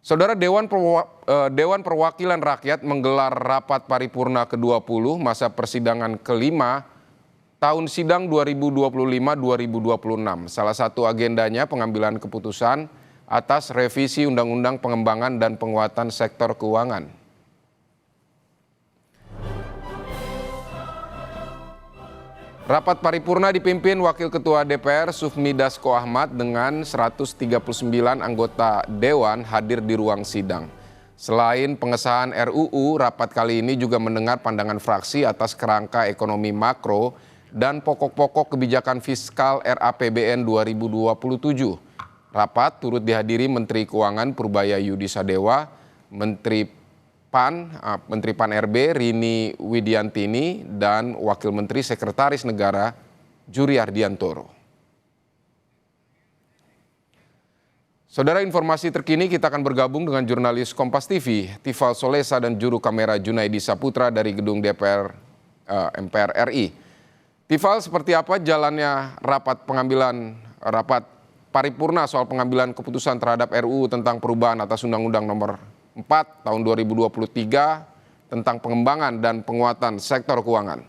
Saudara Dewan Perwakilan Rakyat menggelar rapat paripurna ke-20 masa persidangan kelima tahun sidang 2025-2026. Salah satu agendanya pengambilan keputusan atas revisi Undang-Undang Pengembangan dan Penguatan Sektor Keuangan. Rapat paripurna dipimpin Wakil Ketua DPR Sufmi Dasko Ahmad dengan 139 anggota Dewan hadir di ruang sidang. Selain pengesahan RUU, rapat kali ini juga mendengar pandangan fraksi atas kerangka ekonomi makro dan pokok-pokok kebijakan fiskal RAPBN 2027. Rapat turut dihadiri Menteri Keuangan Purbaya Yudi Sadewa, Menteri PAN RB Rini Widiantini, dan Wakil Menteri Sekretaris Negara Juri Ardiantoro. Saudara, informasi terkini kita akan bergabung dengan jurnalis Kompas TV, Tifal Solesa, dan juru kamera Junaidi Saputra dari gedung DPR MPR RI. Tifal, seperti apa jalannya rapat paripurna soal pengambilan keputusan terhadap RUU tentang perubahan atas Undang-Undang Nomor 4 tahun 2023 tentang pengembangan dan penguatan sektor keuangan?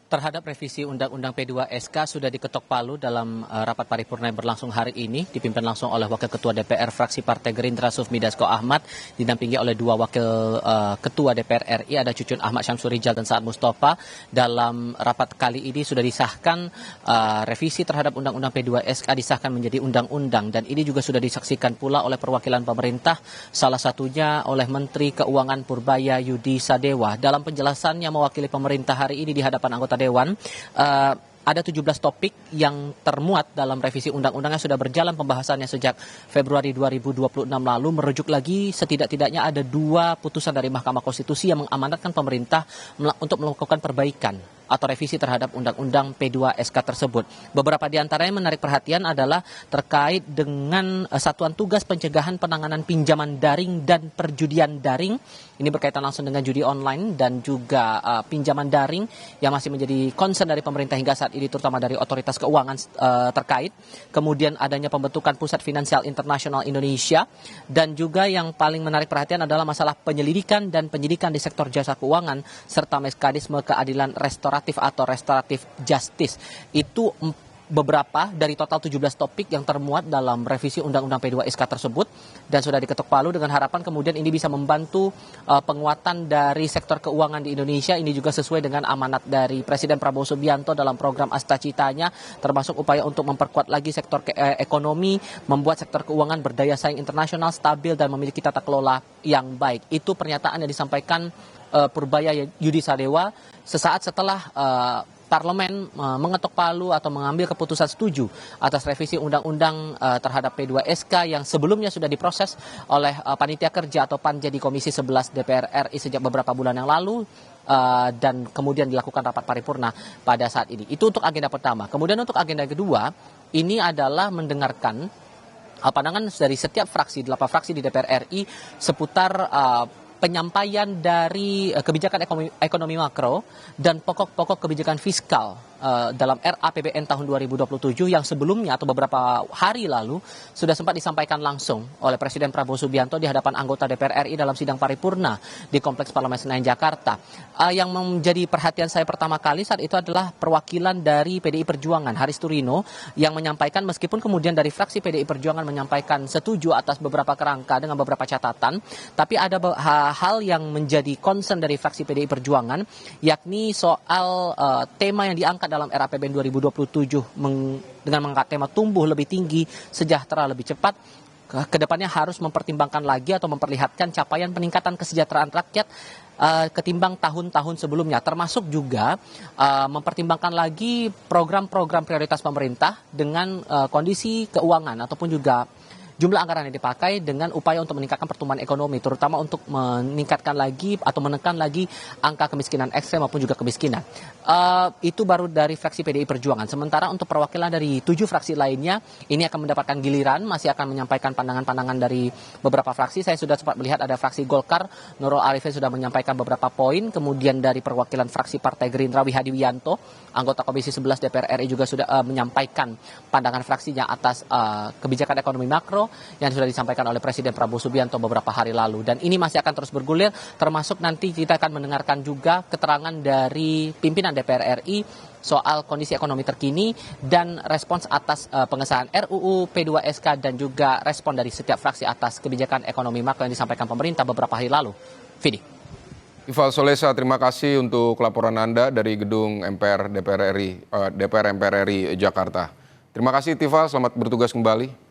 Terhadap revisi Undang-Undang P2SK sudah diketok palu dalam rapat paripurna yang berlangsung hari ini, dipimpin langsung oleh Wakil Ketua DPR fraksi Partai Gerindra Sufmi Dasko Ahmad, didampingi oleh dua Wakil Ketua DPR RI, ada Cucun Ahmad Syamsur Rijal dan Saad Mustafa. Dalam rapat kali ini sudah disahkan revisi terhadap Undang-Undang P2SK disahkan menjadi undang-undang, dan ini juga sudah disaksikan pula oleh perwakilan pemerintah, salah satunya oleh Menteri Keuangan Purbaya Yudi Sadewa. Dalam penjelasannya mewakili pemerintah hari ini di hadapan anggota Dewan, ada 17 topik yang termuat dalam revisi undang-undang yang sudah berjalan pembahasannya sejak Februari 2026 lalu. Merujuk lagi, setidak-tidaknya ada 2 putusan dari Mahkamah Konstitusi yang mengamanatkan pemerintah untuk melakukan perbaikan atau revisi terhadap Undang-Undang P2SK tersebut. Beberapa di antaranya menarik perhatian adalah terkait dengan Satuan Tugas Pencegahan Penanganan Pinjaman Daring dan Perjudian Daring. Ini berkaitan langsung dengan judi online dan juga pinjaman daring yang masih menjadi concern dari pemerintah hingga saat ini, terutama dari otoritas keuangan terkait. Kemudian adanya pembentukan Pusat Finansial Internasional Indonesia, dan juga yang paling menarik perhatian adalah masalah penyelidikan dan penyidikan di sektor jasa keuangan serta mekanisme keadilan restoratif atau restoratif justice. Itu beberapa dari total 17 topik yang termuat dalam revisi Undang-Undang P2SK tersebut, dan sudah diketok palu dengan harapan kemudian ini bisa membantu penguatan dari sektor keuangan di Indonesia. Ini juga sesuai dengan amanat dari Presiden Prabowo Subianto dalam program Astacitanya, termasuk upaya untuk memperkuat lagi sektor ekonomi, membuat sektor keuangan berdaya saing internasional, stabil, dan memiliki tata kelola yang baik. Itu pernyataan yang disampaikan Purbaya Yudi Sadewa sesaat setelah Parlemen mengetok palu atau mengambil keputusan setuju atas revisi undang-undang terhadap P2SK yang sebelumnya sudah diproses oleh Panitia Kerja atau Panja di Komisi 11 DPR RI sejak beberapa bulan yang lalu, dan kemudian dilakukan rapat paripurna pada saat ini. Itu untuk agenda pertama. Kemudian untuk agenda kedua, ini adalah mendengarkan pandangan dari setiap fraksi, 8 fraksi di DPR RI seputar penyampaian dari kebijakan ekonomi makro dan pokok-pokok kebijakan fiskal dalam RAPBN tahun 2027 yang sebelumnya atau beberapa hari lalu sudah sempat disampaikan langsung oleh Presiden Prabowo Subianto di hadapan anggota DPR RI dalam sidang paripurna di Kompleks Parlemen Senayan Jakarta. Yang menjadi perhatian saya pertama kali saat itu adalah perwakilan dari PDI Perjuangan, Haris Turino, yang menyampaikan meskipun kemudian dari fraksi PDI Perjuangan menyampaikan setuju atas beberapa kerangka dengan beberapa catatan, tapi ada hal yang menjadi concern dari fraksi PDI Perjuangan, yakni soal tema yang diangkat dalam RAPBN 2027 dengan mengangkat tema tumbuh lebih tinggi, sejahtera lebih cepat. Kedepannya harus mempertimbangkan lagi atau memperlihatkan capaian peningkatan kesejahteraan rakyat ketimbang tahun-tahun sebelumnya, termasuk juga mempertimbangkan lagi program-program prioritas pemerintah dengan kondisi keuangan ataupun juga jumlah anggaran yang dipakai dengan upaya untuk meningkatkan pertumbuhan ekonomi, terutama untuk meningkatkan lagi atau menekan lagi angka kemiskinan ekstrem maupun juga kemiskinan. Itu baru dari fraksi PDI Perjuangan. Sementara untuk perwakilan dari 7 fraksi lainnya, ini akan mendapatkan giliran, masih akan menyampaikan pandangan-pandangan dari beberapa fraksi. Saya sudah sempat melihat ada fraksi Golkar, Nurul Arifin sudah menyampaikan beberapa poin. Kemudian dari perwakilan fraksi Partai Gerindra, Wihadi Wiyanto, anggota Komisi 11 DPR RI juga sudah menyampaikan pandangan fraksinya atas kebijakan ekonomi makro yang sudah disampaikan oleh Presiden Prabowo Subianto beberapa hari lalu. Dan ini masih akan terus bergulir, termasuk nanti kita akan mendengarkan juga keterangan dari pimpinan DPR RI soal kondisi ekonomi terkini dan respons atas pengesahan RUU P2SK dan juga respon dari setiap fraksi atas kebijakan ekonomi makro yang disampaikan pemerintah beberapa hari lalu. Vidi. Tifal Solesa, terima kasih untuk laporan Anda dari gedung MPR DPR MPR RI Jakarta. Terima kasih Tifal, selamat bertugas kembali.